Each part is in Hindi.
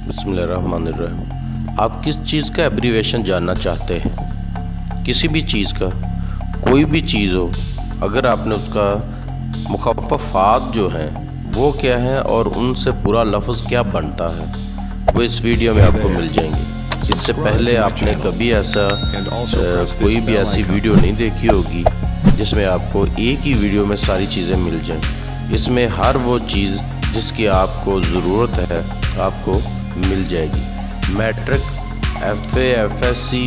बिस्मिल्लाहिर्रहमानिर्रहीम। आप किस चीज़ का एब्रीवेशन जानना चाहते हैं? किसी भी चीज़ का, कोई भी चीज़ हो, अगर आपने उसका मुख़फ़्फ़फ़ात जो हैं वो क्या है और उनसे पूरा लफ्ज़ क्या बनता है, वो इस वीडियो में आपको मिल जाएंगे। इससे पहले आपने कभी ऐसा कोई भी ऐसी वीडियो नहीं देखी होगी जिसमें आपको एक ही वीडियो में सारी चीज़ें मिल जाएं। इसमें हर वो चीज़ जिसकी आपको ज़रूरत है आपको मिल जाएगी। मैट्रिक, FA, FSC,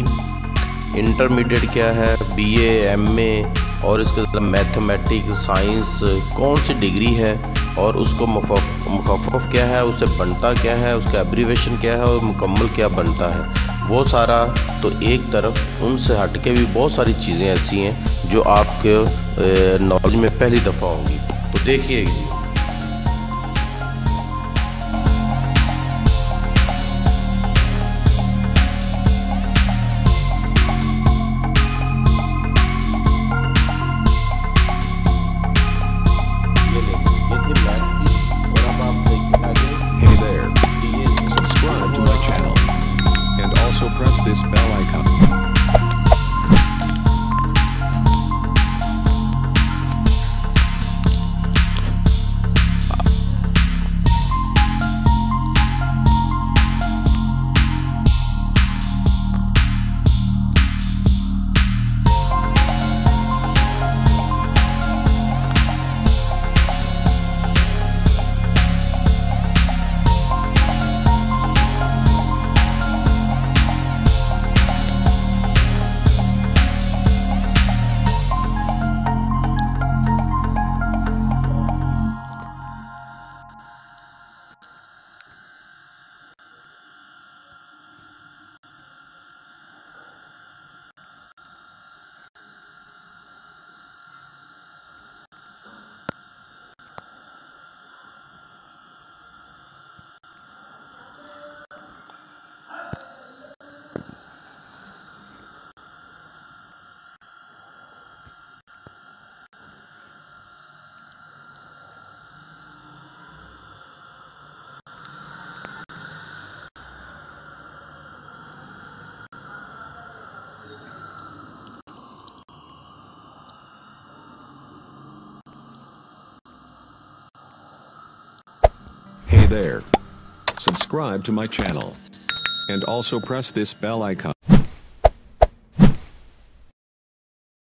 इंटरमीडिएट क्या है, BA, MA और इसके साथ मैथमेटिक्स, साइंस, कौन सी डिग्री है और उसको मुख़फ़्फ़फ़ क्या है, उसे बनता क्या है, उसका एब्रीवेशन क्या है और मुकम्मल क्या बनता है, वो सारा तो एक तरफ। उनसे हट के भी बहुत सारी चीज़ें ऐसी हैं जो आपके नॉलेज में पहली दफ़ा होंगी। तो देखिए, Hey there, subscribe to my channel and also press this bell icon. Hey there, subscribe to my channel and also press this bell icon.